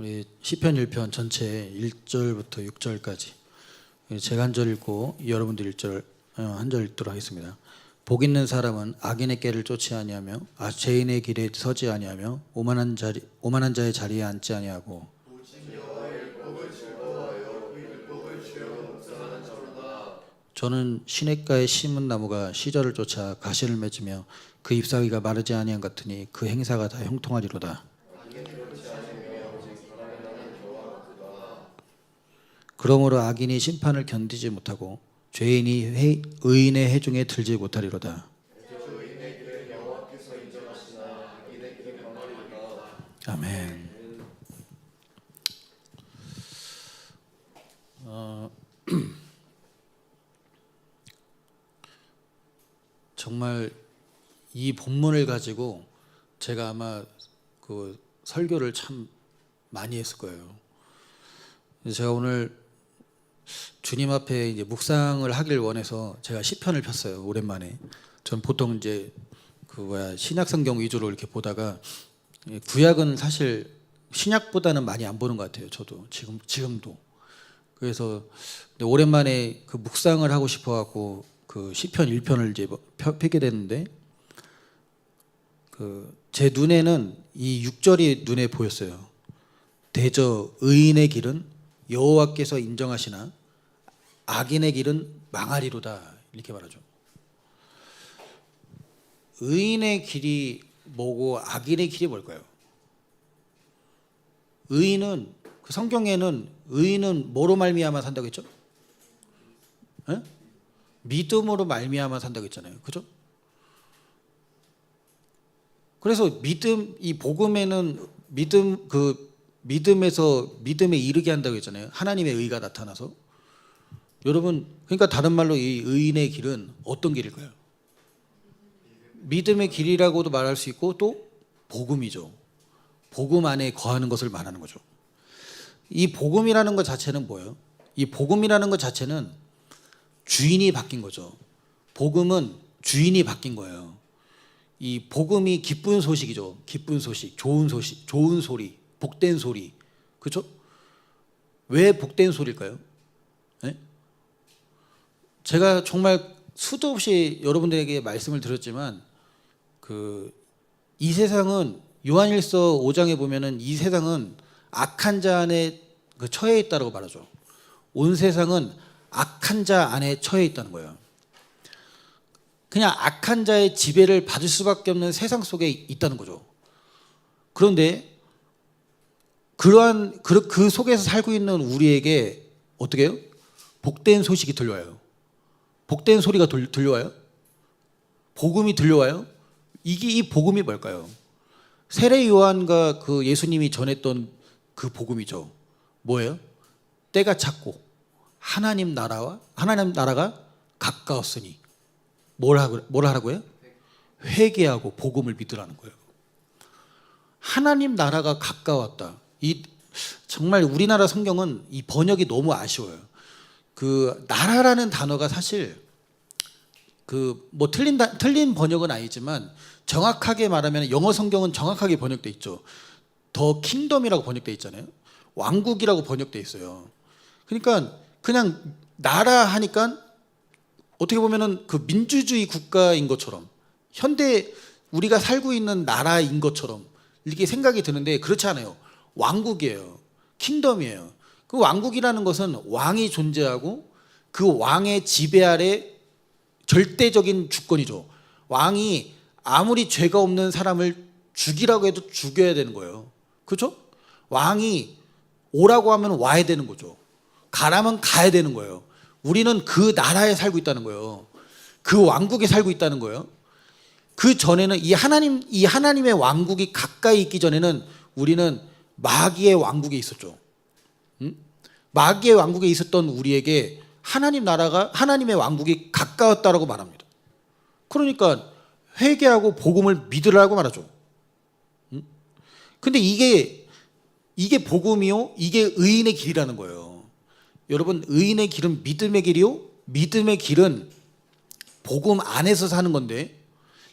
우리 시편 1편 전체 1절부터 6절까지 제가 한 절 읽고 여러분들 1절 한 절 읽도록 하겠습니다. 복 있는 사람은 악인의 꾀를 쫓지 아니하며 죄인의 길에 서지 아니하며 오만한 자의 자리에 앉지 아니하고 저는 시냇가에 심은 나무가 시절을 쫓아 가시를 맺으며 그 잎사귀가 마르지 아니한 같으니 그 행사가 다 형통하리로다. 그러므로 악인이 심판을 견디지 못하고 죄인이 의인의 해중에 들지 못하리로다. 아멘. 정말 이 본문을 가지고 제가 아마 그 설교를 참 많이 했을 거예요. 제가 오늘 주님 앞에 이제 묵상을 하길 원해서 제가 시편을 폈어요. 오랜만에. 전 보통 이제 신약 성경 위주로 이렇게 보다가 구약은 사실 신약보다는 많이 안 보는 것 같아요. 저도 지금도. 그래서 오랜만에 그 묵상을 하고 싶어갖고 그 시편 1편을 이제 펴게 됐는데 제 눈에는 이 6절이 눈에 보였어요. 대저 의인의 길은 여호와께서 인정하시나 악인의 길은 망하리로다, 이렇게 말하죠. 의인의 길이 뭐고 악인의 길이 뭘까요? 의인은 그 성경에는 의인은 뭐로 말미암아 산다고 했죠? 에? 믿음으로 말미암아 산다고 했잖아요. 그죠? 그래서 이 복음에는 믿음에서 믿음에 이르게 한다고 했잖아요. 하나님의 의가 나타나서. 여러분, 그러니까 다른 말로 이 의인의 길은 어떤 길일까요? 믿음의 길이라고도 말할 수 있고 또 복음이죠. 복음 안에 거하는 것을 말하는 거죠. 이 복음이라는 것 자체는 뭐예요? 이 복음이라는 것 자체는 주인이 바뀐 거죠. 복음은 주인이 바뀐 거예요. 이 복음이 기쁜 소식이죠. 기쁜 소식, 좋은 소식, 좋은 소리, 복된 소리. 그렇죠? 왜 복된 소리일까요? 네? 제가 정말 수도 없이 여러분들에게 말씀을 드렸지만 이 세상은 요한일서 5장에 보면은 이 세상은 악한 자 안에 처해 있다라고 말하죠. 온 세상은 악한 자 안에 처해 있다는 거예요. 그냥 악한 자의 지배를 받을 수밖에 없는 세상 속에 있다는 거죠. 그런데 그 속에서 살고 있는 우리에게 어떻게 해요? 복된 소식이 들려와요. 복된 소리가 들려와요? 복음이 들려와요? 이 복음이 뭘까요? 세례 요한과 그 예수님이 전했던 그 복음이죠. 뭐예요? 때가 찼고 하나님 나라가 가까웠으니 뭘 하라고요? 회개하고 복음을 믿으라는 거예요. 하나님 나라가 가까웠다. 정말 우리나라 성경은 이 번역이 너무 아쉬워요. 그 나라라는 단어가 사실 틀린 번역은 아니지만 정확하게 말하면 영어 성경은 정확하게 번역돼 있죠. 더 킹덤이라고 번역돼 있잖아요. 왕국이라고 번역돼 있어요. 그러니까 그냥 나라 하니까 어떻게 보면은 그 민주주의 국가인 것처럼 현대 우리가 살고 있는 나라인 것처럼 이렇게 생각이 드는데 그렇지 않아요. 왕국이에요. 킹덤이에요. 그 왕국이라는 것은 왕이 존재하고 그 왕의 지배 아래 절대적인 주권이죠. 왕이 아무리 죄가 없는 사람을 죽이라고 해도 죽여야 되는 거예요. 그렇죠? 왕이 오라고 하면 와야 되는 거죠. 가라면 가야 되는 거예요. 우리는 그 나라에 살고 있다는 거예요. 그 왕국에 살고 있다는 거예요. 그 전에는 이 하나님의 왕국이 가까이 있기 전에는 우리는 마귀의 왕국에 있었죠. 마귀의 왕국에 있었던 우리에게 하나님의 왕국이 가까웠다라고 말합니다. 그러니까 회개하고 복음을 믿으라고 말하죠. 근데 이게 복음이요? 이게 의인의 길이라는 거예요. 여러분, 의인의 길은 믿음의 길이요? 믿음의 길은 복음 안에서 사는 건데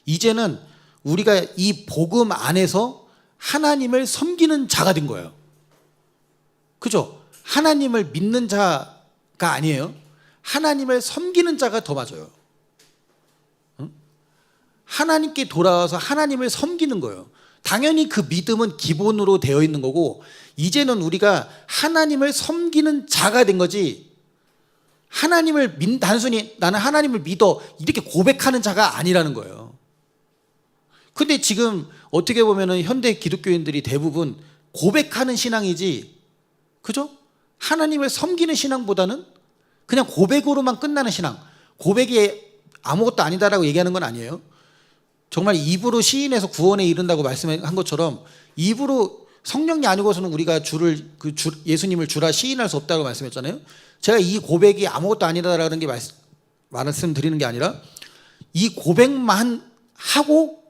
이제는 우리가 이 복음 안에서 하나님을 섬기는 자가 된 거예요. 그죠? 하나님을 믿는 자가 아니에요. 하나님을 섬기는 자가 더 맞아요. 응? 하나님께 돌아와서 하나님을 섬기는 거예요. 당연히 그 믿음은 기본으로 되어 있는 거고, 이제는 우리가 하나님을 섬기는 자가 된 거지, 단순히 나는 하나님을 믿어 이렇게 고백하는 자가 아니라는 거예요. 근데 지금 어떻게 보면은 현대 기독교인들이 대부분 고백하는 신앙이지, 그죠? 하나님을 섬기는 신앙보다는 그냥 고백으로만 끝나는 신앙. 고백이 아무것도 아니다라고 얘기하는 건 아니에요. 정말 입으로 시인해서 구원에 이른다고 말씀한 것처럼 입으로 성령이 아니고서는 우리가 예수님을 주라 시인할 수 없다고 말씀했잖아요. 제가 이 고백이 아무것도 아니다라는 게 말씀드리는 게 아니라, 이 고백만 하고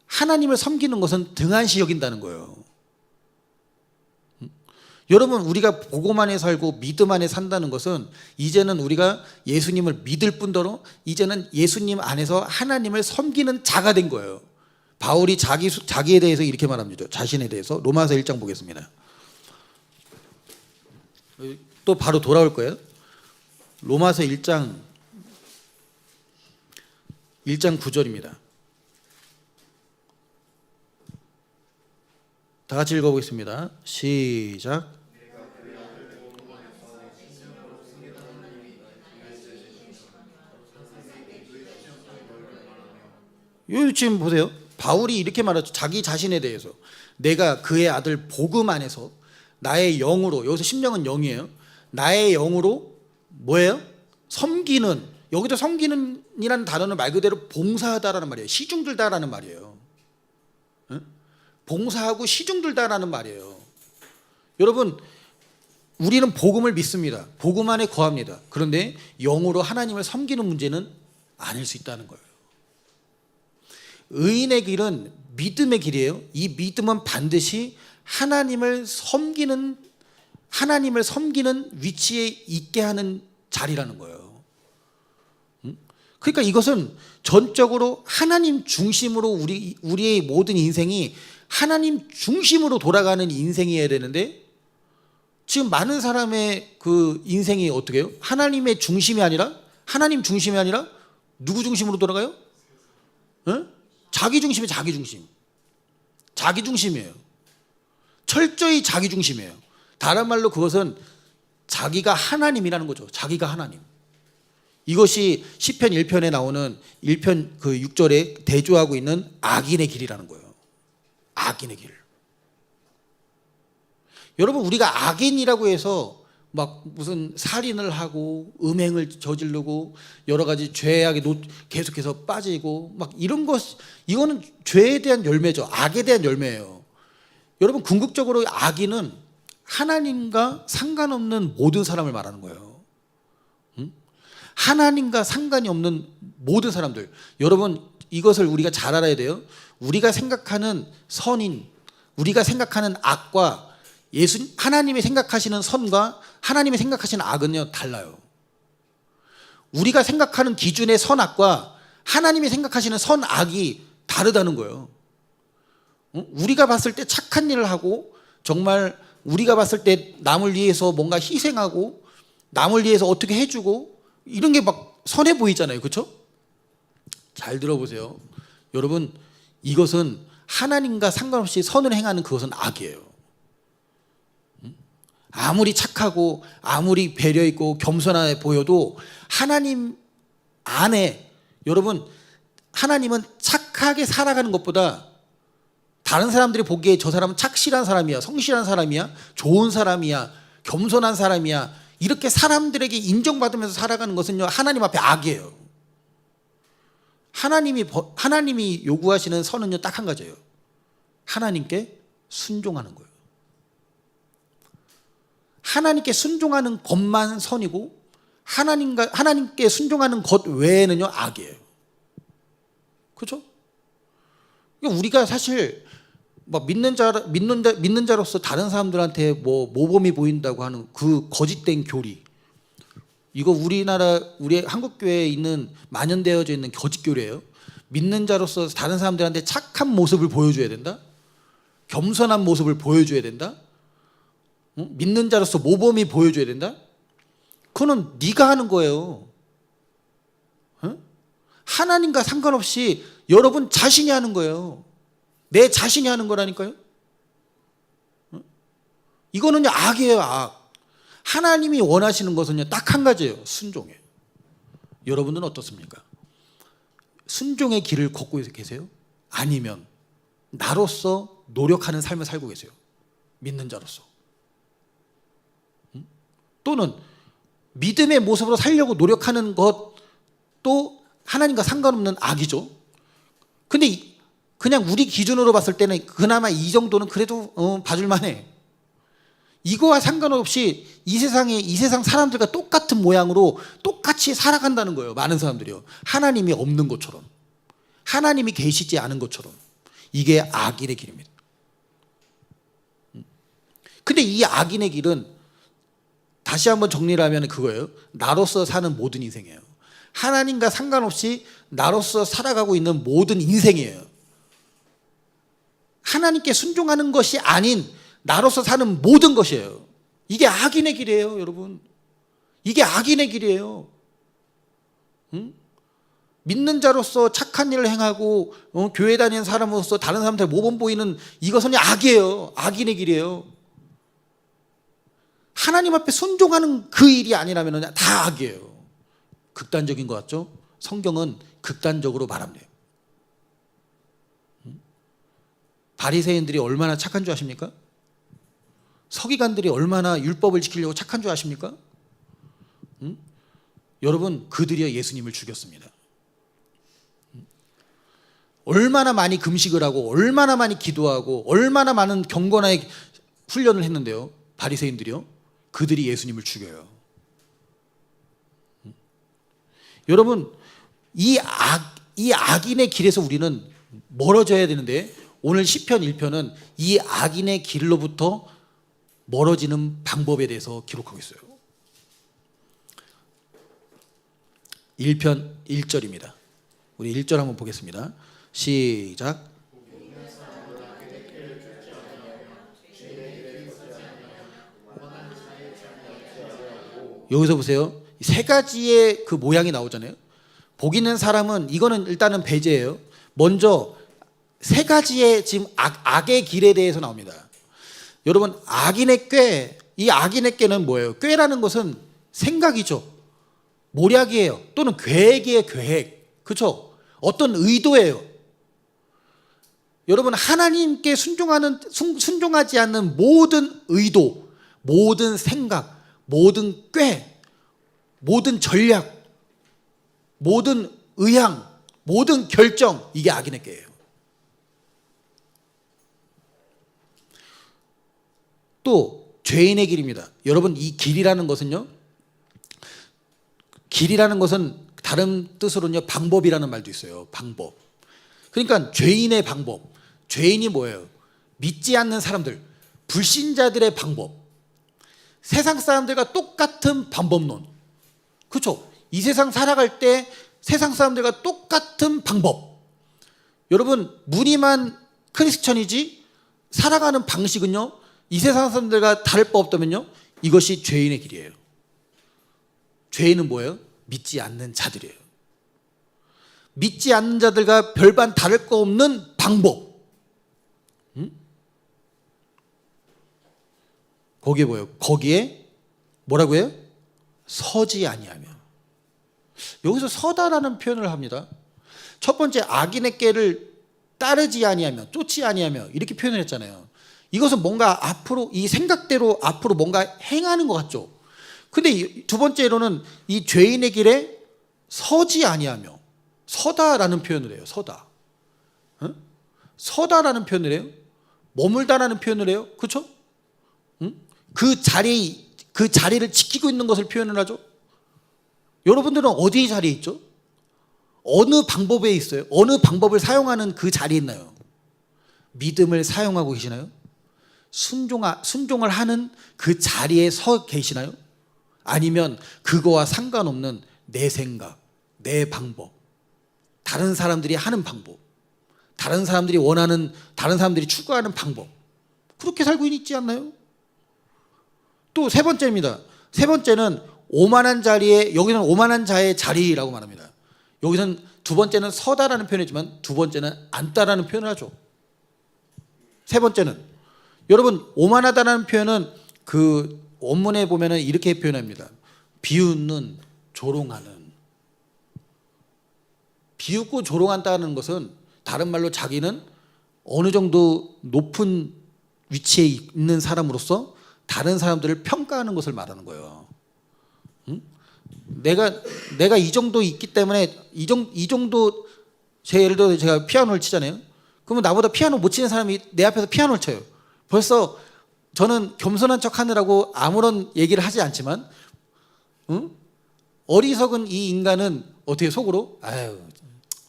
하나님을 섬기는 것은 등한시 여긴다는 거예요. 여러분, 우리가 복음 안에 살고 믿음 안에 산다는 것은 이제는 우리가 예수님을 믿을 뿐더러 이제는 예수님 안에서 하나님을 섬기는 자가 된 거예요. 바울이 자기에 대해서 이렇게 말합니다. 자신에 대해서 로마서 1장 보겠습니다. 또 바로 돌아올 거예요. 로마서 1장 9절입니다. 다 같이 읽어보겠습니다. 시작. 여기 지금 보세요. 바울이 이렇게 말하죠. 자기 자신에 대해서 내가 그의 아들 복음 안에서 나의 영으로, 여기서 심령은 영이에요. 나의 영으로 뭐예요? 섬기는, 여기도 섬기는이라는 단어는 말 그대로 봉사하다라는 말이에요. 시중들다라는 말이에요. 응? 봉사하고 시중들다라는 말이에요. 여러분, 우리는 복음을 믿습니다. 복음 안에 거합니다. 그런데 영으로 하나님을 섬기는 문제는 아닐 수 있다는 거예요. 의인의 길은 믿음의 길이에요. 이 믿음은 반드시 하나님을 섬기는 위치에 있게 하는 자리라는 거예요. 그러니까 이것은 전적으로 하나님 중심으로 우리의 모든 인생이 하나님 중심으로 돌아가는 인생이어야 되는데, 지금 많은 사람의 그 인생이 어떻게 해요? 하나님 중심이 아니라 누구 중심으로 돌아가요? 응? 자기 중심이에요. 자기 중심이에요. 철저히 자기 중심이에요. 다른 말로 그것은 자기가 하나님이라는 거죠. 자기가 하나님. 이것이 시편 1편에 나오는 1편 그 6절에 대조하고 있는 악인의 길이라는 거예요. 악인의 길. 여러분, 우리가 악인이라고 해서 막 무슨 살인을 하고 음행을 저지르고 여러 가지 죄악에 계속해서 빠지고 막 이런 것, 이거는 죄에 대한 열매죠. 악에 대한 열매예요. 여러분, 궁극적으로 악인은 하나님과 상관없는 모든 사람을 말하는 거예요. 하나님과 상관이 없는 모든 사람들. 여러분, 이것을 우리가 잘 알아야 돼요. 우리가 생각하는 선인, 우리가 생각하는 악과 하나님이 생각하시는 선과 하나님이 생각하시는 악은요, 달라요. 우리가 생각하는 기준의 선악과 하나님이 생각하시는 선악이 다르다는 거예요. 우리가 봤을 때 착한 일을 하고, 정말 우리가 봤을 때 남을 위해서 뭔가 희생하고 남을 위해서 어떻게 해주고 이런 게 막 선해 보이잖아요. 그렇죠? 잘 들어보세요. 여러분, 이것은 하나님과 상관없이 선을 행하는 그것은 악이에요. 아무리 착하고 아무리 배려 있고 겸손해 보여도 하나님 안에, 여러분, 하나님은 착하게 살아가는 것보다 다른 사람들이 보기에 저 사람은 착실한 사람이야, 성실한 사람이야, 좋은 사람이야, 겸손한 사람이야, 이렇게 사람들에게 인정받으면서 살아가는 것은요, 하나님 앞에 악이에요. 하나님이 요구하시는 선은요, 딱 한 가지예요. 하나님께 순종하는 거예요. 하나님께 순종하는 것만 선이고, 하나님께 순종하는 것 외에는요, 악이에요. 그렇죠? 우리가 사실 막 믿는 자로서 다른 사람들한테 뭐 모범이 보인다고 하는 그 거짓된 교리, 이거 우리 한국 교회에 있는 만연되어져 있는 거짓 교리예요. 믿는 자로서 다른 사람들한테 착한 모습을 보여줘야 된다, 겸손한 모습을 보여줘야 된다, 응? 믿는 자로서 모범이 보여줘야 된다? 그거는 네가 하는 거예요. 응? 하나님과 상관없이 여러분 자신이 하는 거예요. 내 자신이 하는 거라니까요. 응? 이거는요 악이에요, 악. 하나님이 원하시는 것은요 딱 한 가지예요. 순종이에요. 여러분들은 어떻습니까? 순종의 길을 걷고 계세요? 아니면 나로서 노력하는 삶을 살고 계세요? 믿는 자로서. 응? 또는 믿음의 모습으로 살려고 노력하는 것도 하나님과 상관없는 악이죠. 근데 그냥 우리 기준으로 봤을 때는 그나마 이 정도는 그래도 봐줄만해. 이거와 상관없이 이 세상 사람들과 똑같은 모양으로 똑같이 살아간다는 거예요. 많은 사람들이요. 하나님이 없는 것처럼, 하나님이 계시지 않은 것처럼. 이게 악인의 길입니다. 근데 이 악인의 길은 다시 한번 정리를 하면 그거예요. 나로서 사는 모든 인생이에요. 하나님과 상관없이 나로서 살아가고 있는 모든 인생이에요. 하나님께 순종하는 것이 아닌 나로서 사는 모든 것이에요. 이게 악인의 길이에요, 여러분. 이게 악인의 길이에요. 응? 믿는 자로서 착한 일을 행하고 교회 다니는 사람으로서 다른 사람들 모범 보이는 이것은 악이에요. 악인의 길이에요. 하나님 앞에 순종하는 그 일이 아니라면 다 악이에요. 극단적인 것 같죠? 성경은 극단적으로 말합니다. 바리새인들이 얼마나 착한 줄 아십니까? 서기관들이 얼마나 율법을 지키려고 착한 줄 아십니까? 여러분, 그들이야 예수님을 죽였습니다. 얼마나 많이 금식을 하고 얼마나 많이 기도하고 얼마나 많은 경건의 훈련을 했는데요. 바리새인들이요. 그들이 예수님을 죽여요. 여러분, 이 악인의 길에서 우리는 멀어져야 되는데 오늘 시편 1편은 이 악인의 길로부터 멀어지는 방법에 대해서 기록하고 있어요. 1편 1절입니다. 우리 1절 한번 보겠습니다. 시작. 여기서 보세요. 세 가지의 그 모양이 나오잖아요. 복 있는 사람은 이거는 일단은 배제예요. 먼저 세 가지의 지금 악의 길에 대해서 나옵니다. 여러분, 악인의 꾀, 이 악인의 꾀는 뭐예요? 꾀라는 것은 생각이죠. 모략이에요. 또는 계획이에요, 계획. 그렇죠? 어떤 의도예요. 여러분, 하나님께 순종하지 않는 모든 의도, 모든 생각, 모든 꾀, 모든 전략, 모든 의향, 모든 결정, 이게 악인의 꾀예요. 또 죄인의 길입니다. 여러분, 이 길이라는 것은요, 길이라는 것은 다른 뜻으로는요 방법이라는 말도 있어요. 방법. 그러니까 죄인의 방법. 죄인이 뭐예요? 믿지 않는 사람들, 불신자들의 방법. 세상 사람들과 똑같은 방법론. 그렇죠? 이 세상 살아갈 때 세상 사람들과 똑같은 방법. 여러분, 무늬만 크리스천이지 살아가는 방식은요 이 세상 사람들과 다를 바 없다면요 이것이 죄인의 길이에요. 죄인은 뭐예요? 믿지 않는 자들이에요. 믿지 않는 자들과 별반 다를 거 없는 방법. 거기에 뭐예요? 거기에 뭐라고 해요? 서지 아니하며. 여기서 서다라는 표현을 합니다. 첫 번째, 악인의 꾀를 따르지 아니하며, 쫓지 아니하며 이렇게 표현을 했잖아요. 이것은 뭔가 앞으로 이 생각대로 앞으로 뭔가 행하는 것 같죠. 근데 두 번째로는 이 죄인의 길에 서지 아니하며, 서다라는 표현을 해요. 서다. 응? 서다라는 표현을 해요. 머물다라는 표현을 해요. 그렇죠? 응? 그 자리를 지키고 있는 것을 표현을 하죠. 여러분들은 어디 자리에 있죠? 어느 방법에 있어요? 어느 방법을 사용하는 그 자리에 있나요? 믿음을 사용하고 계시나요? 순종을 하는 그 자리에 서 계시나요? 아니면 그거와 상관없는 내 생각, 내 방법, 다른 사람들이 하는 방법, 다른 사람들이 원하는, 다른 사람들이 추구하는 방법, 그렇게 살고 있지 않나요? 또 세 번째입니다. 세 번째는 오만한 자리에, 여기는 오만한 자의 자리라고 말합니다. 여기서는 두 번째는 서다라는 표현이지만 두 번째는 앉다라는 표현을 하죠. 세 번째는, 여러분 오만하다라는 표현은 그 원문에 보면은 이렇게 표현합니다. 비웃는, 조롱하는. 비웃고 조롱한다는 것은 다른 말로 자기는 어느 정도 높은 위치에 있는 사람으로서 다른 사람들을 평가하는 것을 말하는 거예요. 응? 내가 이 정도 있기 때문에 이 정도, 예를 들어 제가 피아노를 치잖아요. 그러면 나보다 피아노 못 치는 사람이 내 앞에서 피아노를 쳐요. 벌써 저는 겸손한 척 하느라고 아무런 얘기를 하지 않지만, 응? 어리석은 이 인간은 어떻게 속으로, 아유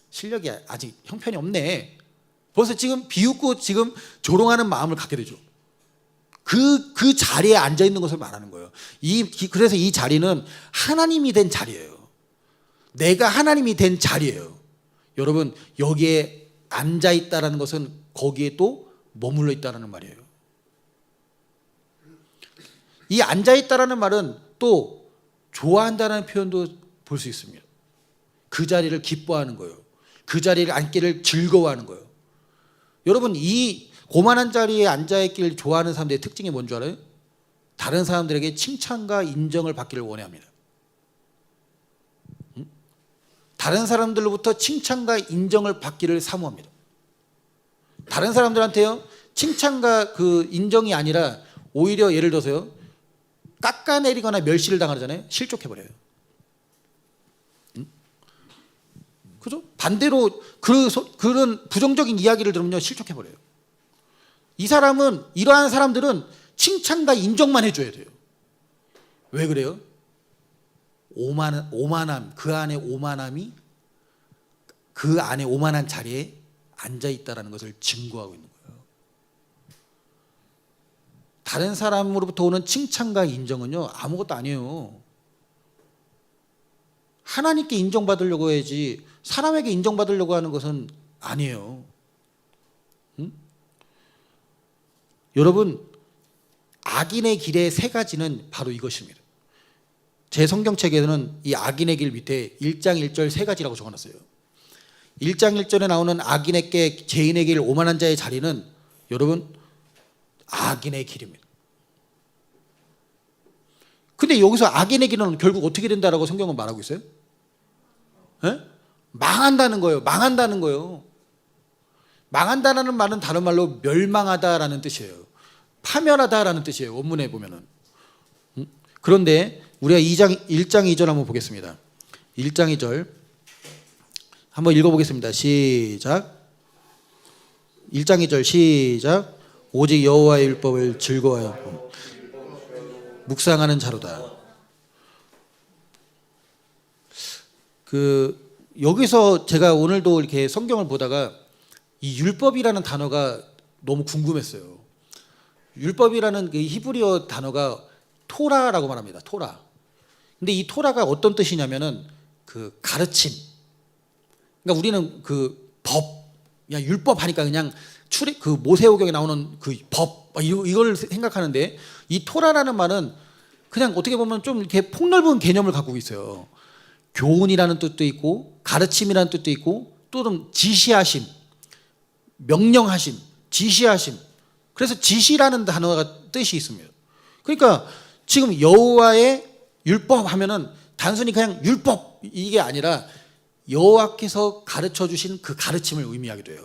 실력이 아직 형편이 없네. 벌써 지금 비웃고 지금 조롱하는 마음을 갖게 되죠. 그 자리에 앉아 있는 것을 말하는 거예요. 그래서 이 자리는 하나님이 된 자리예요. 내가 하나님이 된 자리예요. 여러분, 여기에 앉아 있다라는 것은 거기에 또 머물러 있다라는 말이에요. 이 앉아 있다라는 말은 또 좋아한다는 표현도 볼 수 있습니다. 그 자리를 기뻐하는 거예요. 그 자리를 앉기를 즐거워하는 거예요. 여러분, 이 고만한 자리에 앉아있기를 좋아하는 사람들의 특징이 뭔 줄 알아요? 다른 사람들에게 칭찬과 인정을 받기를 원해합니다. 다른 사람들로부터 칭찬과 인정을 받기를 사모합니다. 다른 사람들한테요, 칭찬과 그 인정이 아니라 오히려 예를 들어서요, 깎아내리거나 멸시를 당하잖아요. 실족해버려요. 그죠? 반대로 그런 부정적인 이야기를 들으면요, 실족해버려요. 이 사람은, 이러한 사람들은 칭찬과 인정만 해줘야 돼요. 왜 그래요? 오만함, 그 안에 오만함이 그 안에 오만한 자리에 앉아있다는 것을 증거하고 있는 거예요. 다른 사람으로부터 오는 칭찬과 인정은요, 아무것도 아니에요. 하나님께 인정받으려고 해야지 사람에게 인정받으려고 하는 것은 아니에요. 응? 여러분, 악인의 길의 세 가지는 바로 이것입니다. 제 성경책에는 이 악인의 길 밑에 1장 1절 세 가지라고 적어놨어요. 1장 1절에 나오는 악인의 길, 죄인의 길, 오만한 자의 자리는 여러분 악인의 길입니다. 근데 여기서 악인의 길은 결국 어떻게 된다라고 성경은 말하고 있어요? 에? 망한다는 거예요. 망한다는 거예요. 망한다는 말은 다른 말로 멸망하다라는 뜻이에요. 파멸하다라는 뜻이에요. 원문에 보면은. 그런데 우리가 1장 2절 한번 보겠습니다. 1장 2절 한번 읽어보겠습니다. 시작. 1장 2절 시작. 오직 여호와의 율법을 즐거워하고 묵상하는 자로다. 여기서 제가 오늘도 이렇게 성경을 보다가 이 율법이라는 단어가 너무 궁금했어요. 율법이라는 그 히브리어 단어가 토라라고 말합니다. 토라. 근데 이 토라가 어떤 뜻이냐면은 그 가르침. 그러니까 우리는 그 법, 그냥 율법 하니까 그냥 그 모세오경에 나오는 그 법, 이걸 생각하는데 이 토라라는 말은 그냥 어떻게 보면 좀 이렇게 폭넓은 개념을 갖고 있어요. 교훈이라는 뜻도 있고 가르침이라는 뜻도 있고 또는 지시하심, 명령하심, 지시하심. 그래서 지시라는 단어가 뜻이 있습니다. 그러니까 지금 여호와의 율법 하면은 단순히 그냥 율법 이게 아니라 여호와께서 가르쳐 주신 그 가르침을 의미하기도 해요.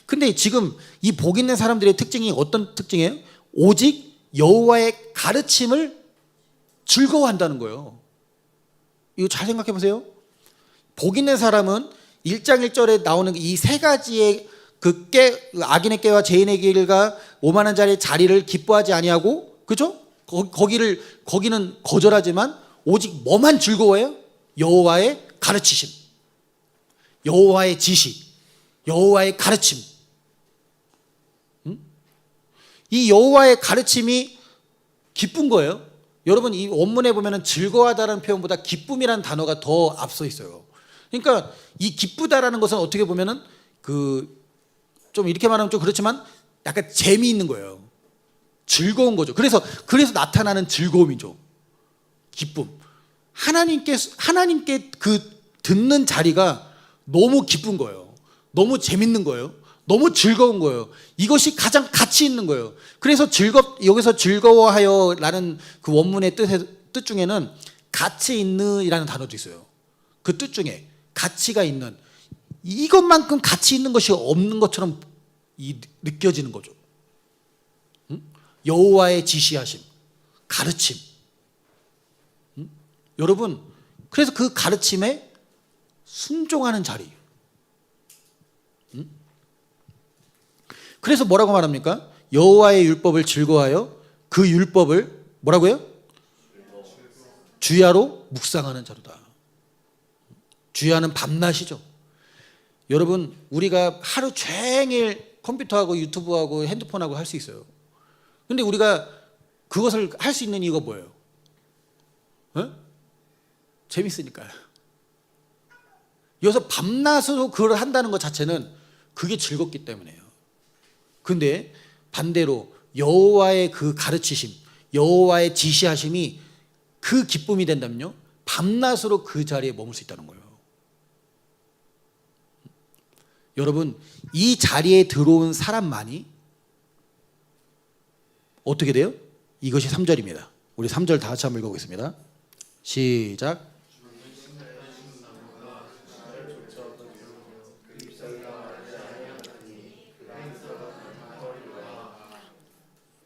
근데 지금 이 복 있는 사람들의 특징이 어떤 특징이에요? 오직 여호와의 가르침을 즐거워한다는 거예요. 이거 잘 생각해 보세요. 복 있는 사람은 1장 1절에 나오는 이 세 가지의 악인의 깨와 죄인의 길과 오만한 자리의 자리를 기뻐하지 아니하고, 그죠? 거기는 거절하지만 오직 뭐만 즐거워해요? 여호와의 가르치심, 여호와의 지시, 여호와의 가르침. 이 여호와의 가르침이 기쁜 거예요. 여러분, 이 원문에 보면은 즐거워하다라는 표현보다 기쁨이라는 단어가 더 앞서 있어요. 그러니까 이 기쁘다라는 것은 어떻게 보면은 좀 이렇게 말하면 좀 그렇지만 약간 재미있는 거예요. 즐거운 거죠. 그래서 나타나는 즐거움이죠. 기쁨. 하나님께 그 듣는 자리가 너무 기쁜 거예요. 너무 재밌는 거예요. 너무 즐거운 거예요. 이것이 가장 가치 있는 거예요. 그래서 여기서 즐거워하여라는 그 원문의 뜻 중에는 가치 있는이라는 단어도 있어요. 그 뜻 중에 가치가 있는, 이것만큼 가치 있는 것이 없는 것처럼 느껴지는 거죠. 여호와의 지시하심, 가르침. 여러분, 그래서 그 가르침에 순종하는 자리. 그래서 뭐라고 말합니까? 여호와의 율법을 즐거워하여 그 율법을 뭐라고요? 주야로 묵상하는 자로다. 주야는 밤낮이죠. 여러분, 우리가 하루 종일 컴퓨터하고 유튜브하고 핸드폰하고 할 수 있어요. 근데 우리가 그것을 할 수 있는 이유가 뭐예요? 재밌으니까요. 여기서 밤낮으로 그걸 한다는 것 자체는 그게 즐겁기 때문에요. 근데 반대로 여호와의 그 가르치심, 여호와의 지시하심이 그 기쁨이 된다면요, 밤낮으로 그 자리에 머물 수 있다는 거예요. 여러분, 이 자리에 들어온 사람만이 어떻게 돼요? 이것이 3절입니다. 우리 3절 다 같이 한번 읽어보겠습니다. 시작.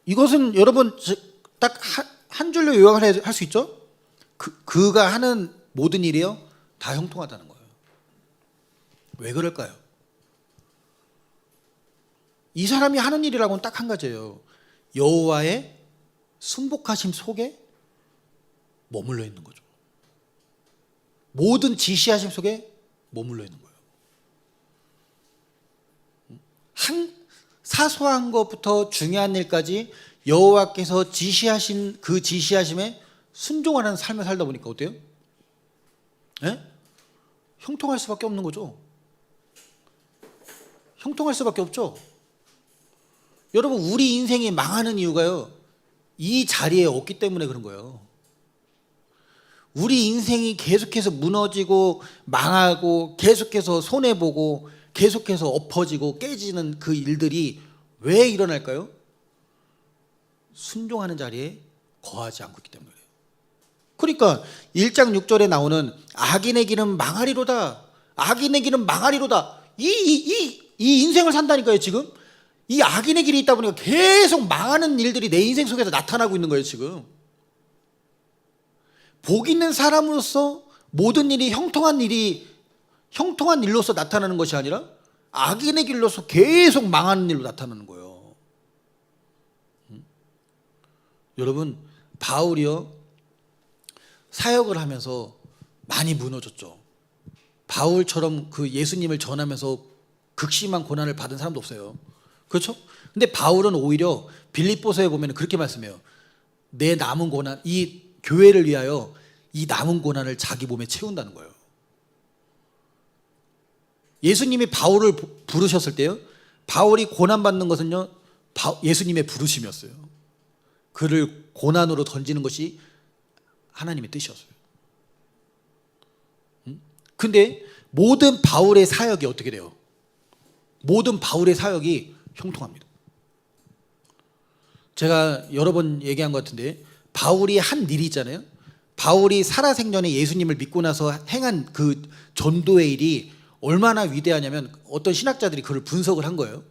이것은 여러분 딱 한 줄로 요약을 할 수 있죠? 그가 하는 모든 일이요 다 형통하다는 거예요. 왜 그럴까요? 이 사람이 하는 일이라고는 딱 한 가지예요. 여호와의 순복하심 속에 머물러 있는 거죠. 모든 지시하심 속에 머물러 있는 거예요. 사소한 것부터 중요한 일까지 여호와께서 지시하신 그 지시하심에 순종하는 삶을 살다 보니까 어때요? 형통할 수밖에 없는 거죠. 형통할 수밖에 없죠. 여러분, 우리 인생이 망하는 이유가요, 이 자리에 없기 때문에 그런 거예요. 우리 인생이 계속해서 무너지고 망하고 계속해서 손해보고 계속해서 엎어지고 깨지는 그 일들이 왜 일어날까요? 순종하는 자리에 거하지 않고 있기 때문에 그래요. 그러니까 1장 6절에 나오는 악인의 길은 망하리로다, 악인의 길은 망하리로다, 이 인생을 산다니까요. 지금 이 악인의 길이 있다 보니까 계속 망하는 일들이 내 인생 속에서 나타나고 있는 거예요. 지금 복 있는 사람으로서 모든 일이 형통한 일로서 나타나는 것이 아니라 악인의 길로서 계속 망하는 일로 나타나는 거예요. 여러분, 바울이요 사역을 하면서 많이 무너졌죠. 바울처럼 그 예수님을 전하면서 극심한 고난을 받은 사람도 없어요. 그렇죠? 근데 바울은 오히려 빌립보서에 보면 그렇게 말씀해요. 내 남은 고난, 이 교회를 위하여 이 남은 고난을 자기 몸에 채운다는 거예요. 예수님이 바울을 부르셨을 때요, 바울이 고난받는 것은요 예수님의 부르심이었어요. 그를 고난으로 던지는 것이 하나님의 뜻이었어요. 근데 모든 바울의 사역이 어떻게 돼요? 모든 바울의 사역이 형통합니다. 제가 여러 번 얘기한 것 같은데, 바울이 한 일이 있잖아요. 바울이 살아생전에 예수님을 믿고 나서 행한 그 전도의 일이 얼마나 위대하냐면, 어떤 신학자들이 그걸 분석을 한 거예요.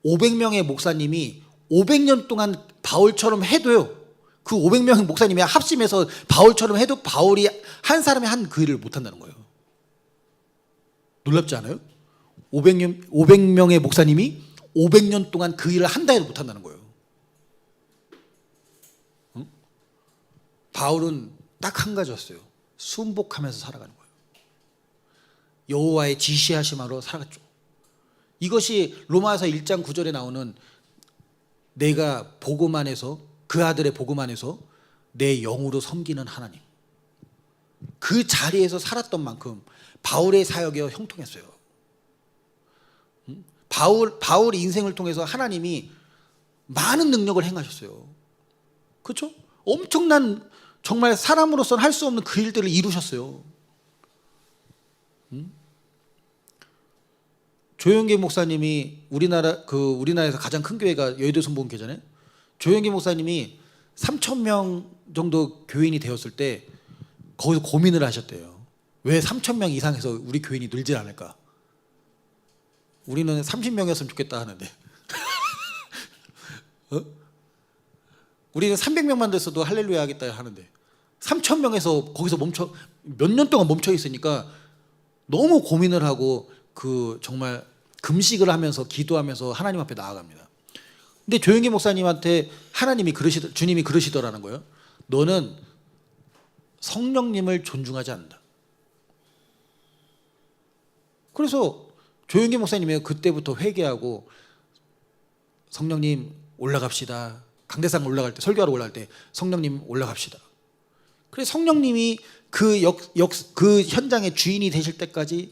500명의 목사님이 500년 동안 바울처럼 해도요, 그 500명의 목사님이 합심해서 바울처럼 해도 바울이 한 사람이 한 그 일을 못한다는 거예요. 놀랍지 않아요? 500명의 목사님이 500년 동안 그 일을 한다 해도 못한다는 거예요. 응? 바울은 딱 한 가지였어요. 순복하면서 살아가는 거예요. 여호와의 지시하심으로 살아갔죠. 이것이 로마서 1장 9절에 나오는 내가 복음 안에서, 그 아들의 복음 안에서 내 영으로 섬기는 하나님, 그 자리에서 살았던 만큼 바울의 사역이 형통했어요. 바울 인생을 통해서 하나님이 많은 능력을 행하셨어요. 그렇죠? 엄청난 정말 사람으로서는 할 수 없는 그 일들을 이루셨어요. 조영기 목사님이 우리나라에서 가장 큰 교회가 여의도 성복음교회잖아요. 조영기 목사님이 3,000명 정도 교인이 되었을 때 거기서 고민을 하셨대요. 왜 3,000명 이상해서 우리 교인이 늘질 않을까? 우리는 30명이었으면 좋겠다 하는데 우리는 300명만 됐어도 할렐루야 하겠다 하는데 3,000명에서 거기서 몇 년 동안 멈춰 있으니까 너무 고민을 하고 정말 금식을 하면서 기도하면서 하나님 앞에 나아갑니다. 근데 조영기 목사님한테 주님이 그러시더라는 거예요. 너는 성령님을 존중하지 않는다. 그래서 조영기 목사님이 그때부터 회개하고 성령님 올라갑시다. 강대상 올라갈 때, 설교하러 올라갈 때 성령님 올라갑시다. 그래서 성령님이 그 현장의 주인이 되실 때까지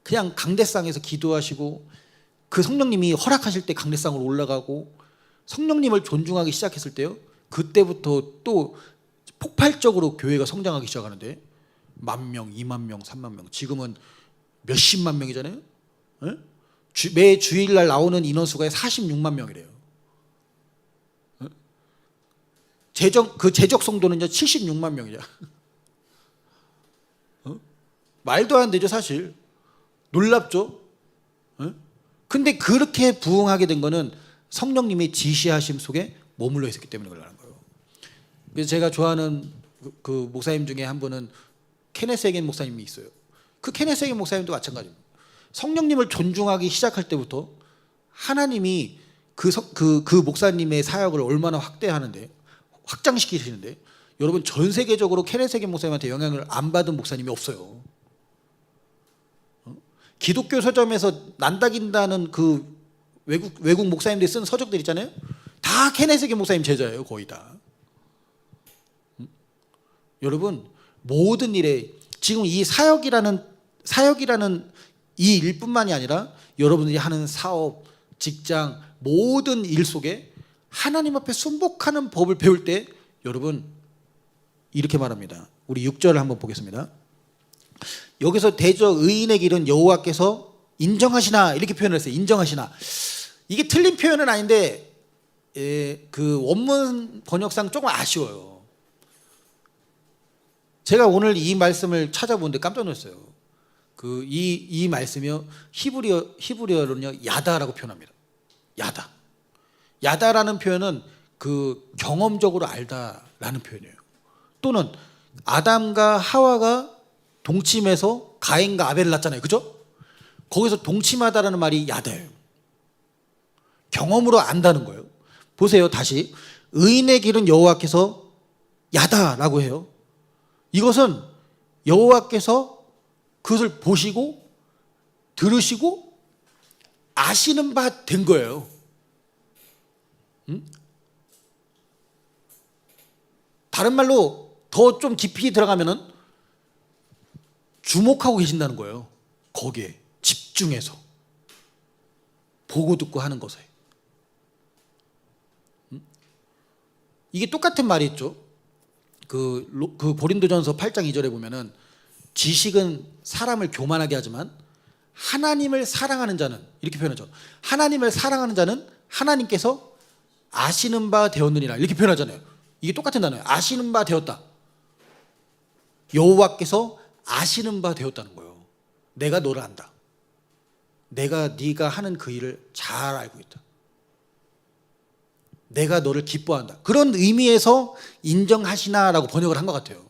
그냥 강대상에서 기도하시고 그 성령님이 허락하실 때 강대상으로 올라가고 성령님을 존중하기 시작했을 때요. 그때부터 또 폭발적으로 교회가 성장하기 시작하는데 10,000명, 20,000명, 30,000명 지금은 몇십만 명이잖아요. 네? 매 주일날 나오는 인원수가 46만 명이래요. 재적 성도는요 76만 명이냐. 말도 안 되죠 사실. 놀랍죠. 근데 그렇게 부흥하게 된 거는 성령님의 지시하심 속에 머물러 있었기 때문에 그러는 거예요. 그래서 제가 좋아하는 그 목사님 중에 한 분은 케네스 해겐 목사님이 있어요. 그 케네스 해겐 목사님도 마찬가지입니다. 성령님을 존중하기 시작할 때부터 하나님이 그 목사님의 사역을 얼마나 확장시키시는데 여러분 전 세계적으로 케네스 해겐 목사님한테 영향을 안 받은 목사님이 없어요. 기독교 서점에서 난다긴다는 그 외국 목사님들이 쓴 서적들 있잖아요. 다 케네스 해겐 목사님 제자예요. 거의 다. 여러분 모든 일에 지금 이 사역이라는 이 일뿐만이 아니라 여러분들이 하는 사업, 직장 모든 일 속에 하나님 앞에 순복하는 법을 배울 때 여러분 이렇게 말합니다. 우리 6절을 한번 보겠습니다. 여기서 대저 의인의 길은 여호와께서 인정하시나 이렇게 표현을 했어요. 인정하시나. 이게 틀린 표현은 아닌데 그 원문 번역상 조금 아쉬워요. 제가 오늘 이 말씀을 찾아보는데 깜짝 놀랐어요. 이 말씀이요 히브리어로는요 야다라고 표현합니다. 야다라는 표현은 경험적으로 알다라는 표현이에요. 또는 아담과 하와가 동침해서 가인과 아벨을 낳잖아요. 그죠? 거기서 동침하다라는 말이 야다예요. 경험으로 안다는 거예요. 보세요. 다시 의인의 길은 여호와께서 야다라고 해요. 이것은 여호와께서 그것을 보시고 들으시고 아시는 바 된 거예요. 다른 말로 더 좀 깊이 들어가면은 주목하고 계신다는 거예요. 거기에 집중해서 보고 듣고 하는 것에. 이게 똑같은 말이 있죠. 그 고린도전서 8장 2절에 보면은 지식은 사람을 교만하게 하지만 하나님을 사랑하는 자는 이렇게 표현하죠. 하나님을 사랑하는 자는 하나님께서 아시는 바 되었느니라 이렇게 표현하잖아요. 이게 똑같은 단어예요. 아시는 바 되었다. 여호와께서 아시는 바 되었다는 거예요. 내가 너를 안다. 네가 하는 그 일을 잘 알고 있다. 내가 너를 기뻐한다. 그런 의미에서 인정하시나라고 번역을 한 것 같아요.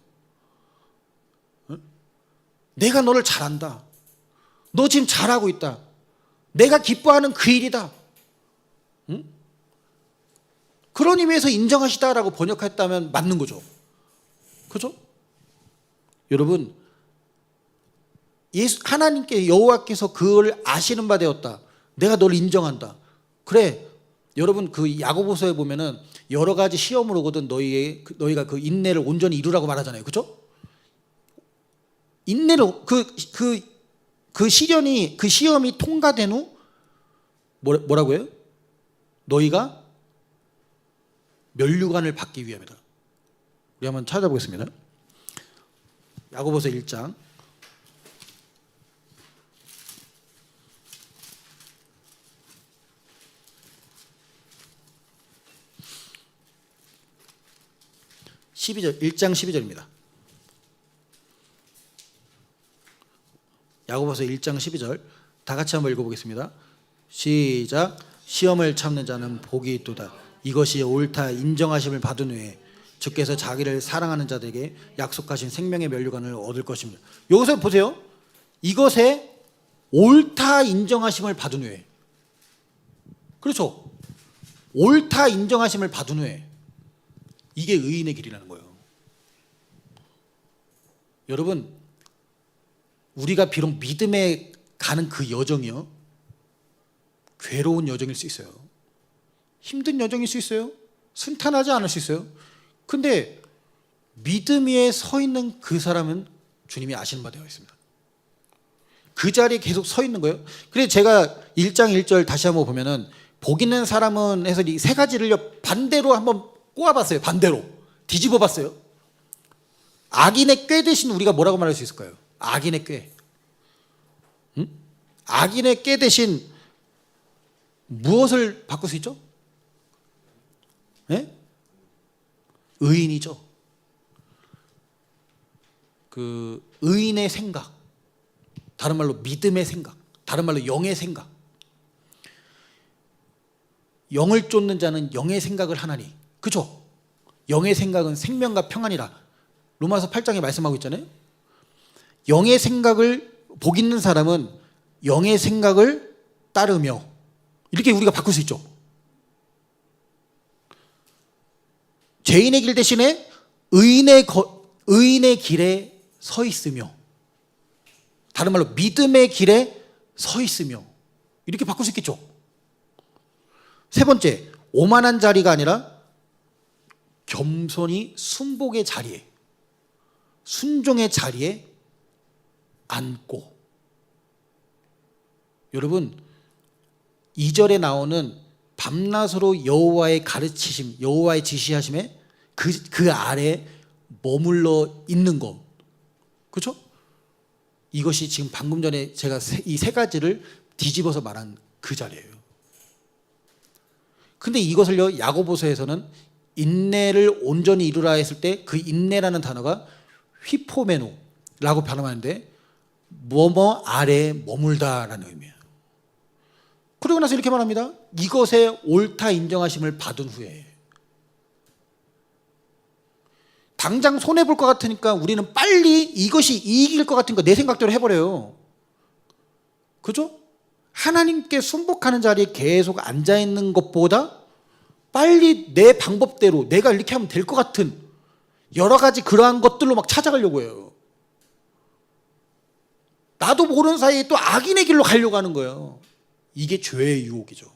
내가 너를 잘 안다. 너 지금 잘하고 있다. 내가 기뻐하는 그 일이다. 그런 의미에서 인정하시다라고 번역했다면 맞는 거죠. 그죠? 여러분 하나님께 여호와께서 그걸 아시는 바 되었다. 내가 너를 인정한다. 그래. 여러분 그 야고보서에 보면은 여러 가지 시험을 오거든 너희가 그 인내를 온전히 이루라고 말하잖아요. 그죠? 인내로 그 시험이 통과된 후 뭐라고 해요? 너희가 면류관을 받기 위함이다. 우리 한번 찾아보겠습니다. 야고보서 1장 12절, 1장 12절입니다. 야고보서 1장 12절 다 같이 한번 읽어보겠습니다. 시작. 시험을 참는 자는 복이 있도다. 이것이 옳다 인정하심을 받은 후에 주께서 자기를 사랑하는 자들에게 약속하신 생명의 면류관을 얻을 것입니다. 여기서 보세요. 이것에 옳다 인정하심을 받은 후에, 그렇죠? 옳다 인정하심을 받은 후에, 이게 의인의 길이라는 거예요. 여러분, 우리가 비록 믿음에 가는 그 여정이요, 괴로운 여정일 수 있어요. 힘든 여정일 수 있어요. 순탄하지 않을 수 있어요. 근데 믿음 위에 서 있는 그 사람은 주님이 아시는 바 되어 있습니다. 그 자리에 계속 서 있는 거예요. 그래서 제가 1장 1절 다시 한번 보면은, 복 있는 사람은 해서 이 세 가지를 반대로 한번 꼬아봤어요. 반대로 뒤집어 봤어요. 악인의 꾀 대신 우리가 뭐라고 말할 수 있을까요? 악인의 꾀. 응? 악인의 꾀 대신 무엇을 바꿀 수 있죠? 네? 의인이죠. 그 의인의 생각, 다른 말로 믿음의 생각, 다른 말로 영의 생각. 영을 쫓는 자는 영의 생각을 하나니, 그죠? 영의 생각은 생명과 평안이라 로마서 8장에 말씀하고 있잖아요. 영의 생각을, 복 있는 사람은 영의 생각을 따르며, 이렇게 우리가 바꿀 수 있죠. 죄인의 길 대신에 의인의 길에 서 있으며, 다른 말로 믿음의 길에 서 있으며, 이렇게 바꿀 수 있겠죠. 세 번째, 오만한 자리가 아니라 겸손히 순복의 자리에, 순종의 자리에 앉고. 여러분, 2절에 나오는 밤낮으로 여호와의 가르치심, 여호와의 지시하심에 그 아래 머물러 있는 것, 그렇죠? 이것이 지금 방금 전에 제가 이 세 가지를 뒤집어서 말한 그 자리예요. 근데 이것을요, 야고보서에서는 인내를 온전히 이루라 했을 때 그 인내라는 단어가 휘포메노라고 발음하는데, 뭐뭐 아래에 머물다라는 의미예요. 그러고 나서 이렇게 말합니다. 이것에 옳다 인정하심을 받은 후에. 당장 손해볼 것 같으니까 우리는 빨리 이것이 이익일 것 같으니까 내 생각대로 해버려요. 그죠? 하나님께 순복하는 자리에 계속 앉아있는 것보다 빨리 내 방법대로 내가 이렇게 하면 될 것 같은 여러 가지 그러한 것들로 막 찾아가려고 해요. 나도 모르는 사이에 또 악인의 길로 가려고 하는 거예요. 이게 죄의 유혹이죠.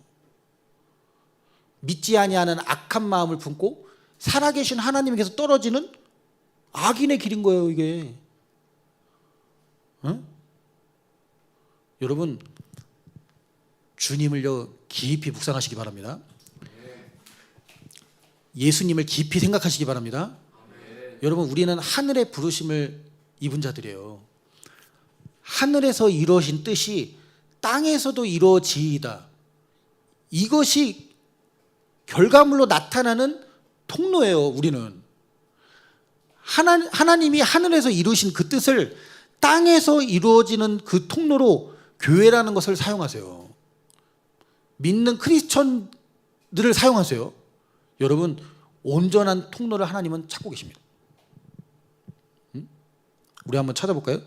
믿지 아니하는 악한 마음을 품고 살아계신 하나님께서 떨어지는 악인의 길인 거예요, 이게. 응? 여러분, 주님을요 깊이 묵상하시기 바랍니다. 예수님을 깊이 생각하시기 바랍니다. 여러분, 우리는 하늘의 부르심을 입은 자들이에요. 하늘에서 이루어진 뜻이 땅에서도 이루어지이다. 이것이 결과물로 나타나는 통로예요. 우리는 하나님이 하늘에서 이루신 그 뜻을 땅에서 이루어지는 그 통로로 교회라는 것을 사용하세요. 믿는 크리스천들을 사용하세요. 여러분, 온전한 통로를 하나님은 찾고 계십니다. 우리 한번 찾아볼까요?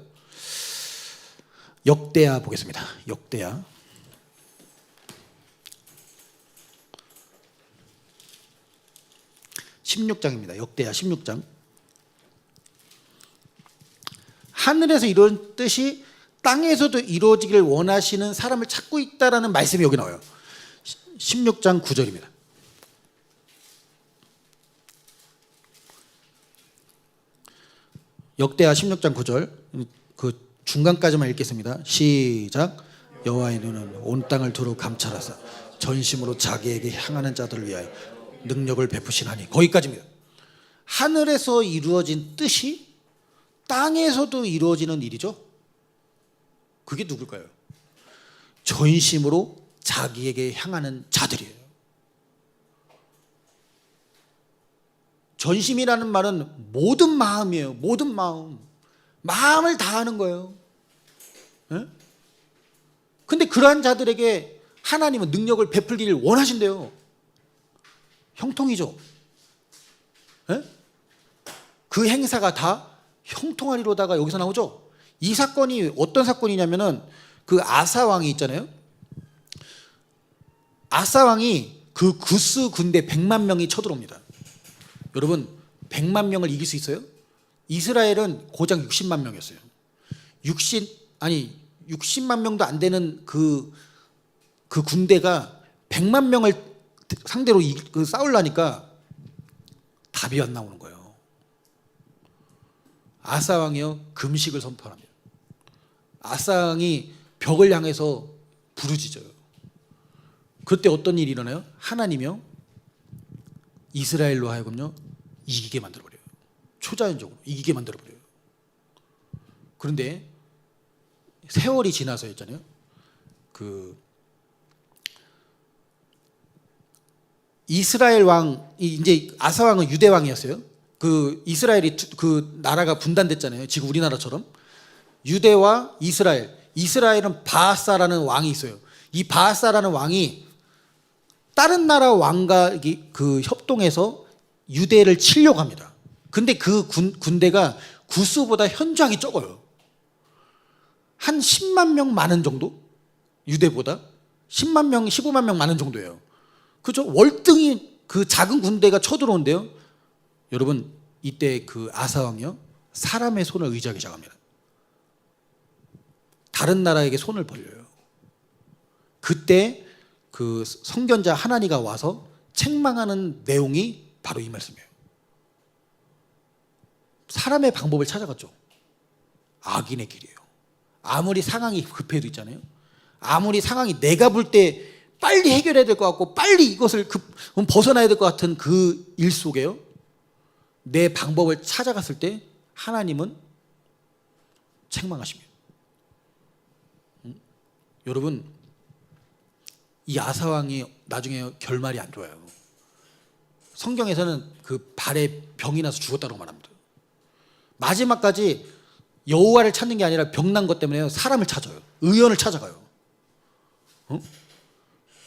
역대하 보겠습니다. 역대하 16장입니다. 역대하 16장. 하늘에서 이루어진 뜻이 땅에서도 이루어지기를 원하시는 사람을 찾고 있다라는 말씀이 여기 나와요. 16장 9절입니다. 역대하 16장 9절, 그 중간까지만 읽겠습니다. 시작. 여호와의 눈은 온 땅을 두루 감찰하사 전심으로 자기에게 향하는 자들을 위하여 능력을 베푸시나니. 거기까지입니다. 하늘에서 이루어진 뜻이 땅에서도 이루어지는 일이죠. 그게 누굴까요? 전심으로 자기에게 향하는 자들이에요. 전심이라는 말은 모든 마음이에요. 모든 마음. 마음을 다하는 거예요. 예? 근데 그러한 자들에게 하나님은 능력을 베풀기를 원하신대요. 형통이죠. 예? 그 행사가 다 형통하리로다가 여기서 나오죠. 이 사건이 어떤 사건이냐면은 그 아사 왕이 있잖아요. 아사 왕이 그 구스 군대 100만 명이 쳐들어옵니다. 여러분 100만 명을 이길 수 있어요? 이스라엘은 고작 60만 명이었어요. 60만 명도 안 되는 그 군대가 100만 명을 상대로 싸우려니까 답이 안 나오는 거예요. 아사 왕이요 금식을 선포합니다. 아사 왕이 벽을 향해서 부르짖어요. 그때 어떤 일이 일어나요? 하나님이요 이스라엘로 하여금요 이기게 만들어버려요. 초자연적으로 이기게 만들어버려요. 그런데 세월이 지나서 했잖아요. 이스라엘 왕이 이제 아사 왕은 유대 왕이었어요. 그 이스라엘이 그 나라가 분단됐잖아요. 지금 우리나라처럼 유대와 이스라엘. 이스라엘은 바하사라는 왕이 있어요. 이 바하사라는 왕이 다른 나라 왕과 그 협동해서 유대를 치려고 합니다. 근데 그 군대가 구스보다 현저하게 적어요. 한 10만 명 많은 정도? 유대보다 10만 명, 15만 명 많은 정도예요. 그죠? 월등히 그 작은 군대가 쳐들어온대요. 여러분 이때 그 아사 왕이요 사람의 손을 의지하기 시작합니다. 다른 나라에게 손을 벌려요. 그때 그 선견자 하나니가 와서 책망하는 내용이 바로 이 말씀이에요. 사람의 방법을 찾아갔죠. 악인의 길이에요. 아무리 상황이 급해도 있잖아요. 아무리 상황이 내가 볼 때 빨리 해결해야 될 것 같고 빨리 이것을 벗어나야 될 것 같은 그 일 속에요. 내 방법을 찾아갔을 때 하나님은 책망하십니다. 여러분 이 아사 왕이 나중에 결말이 안 좋아요. 성경에서는 그 발에 병이 나서 죽었다고 말합니다. 마지막까지 여호와를 찾는 게 아니라 병난 것 때문에 사람을 찾아요. 의원을 찾아가요.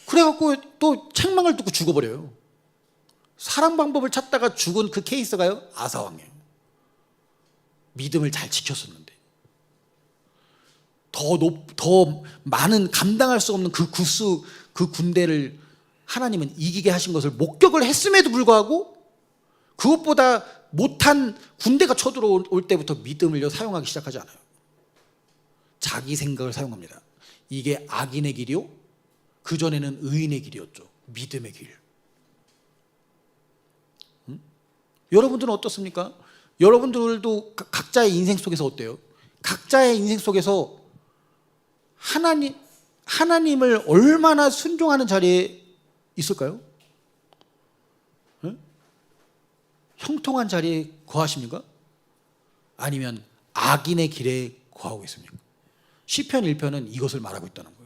그래갖고 또 책망을 듣고 죽어버려요. 사람 방법을 찾다가 죽은 그 케이스가요 아사 왕이에요. 믿음을 잘 지켰었는데 더 많은 감당할 수 없는 그 구스 그 군대를 하나님은 이기게 하신 것을 목격을 했음에도 불구하고 그것보다 못한 군대가 쳐들어올 때부터 믿음을 사용하기 시작하지 않아요. 자기 생각을 사용합니다. 이게 악인의 길이요 그전에는 의인의 길이었죠. 믿음의 길. 여러분들은 어떻습니까? 여러분들도 각자의 인생 속에서 어때요? 각자의 인생 속에서 하나님을 얼마나 순종하는 자리에 있을까요? 형통한 자리에 거하십니까? 아니면 악인의 길에 거하고 있습니까? 시편 1편은 이것을 말하고 있다는 거예요.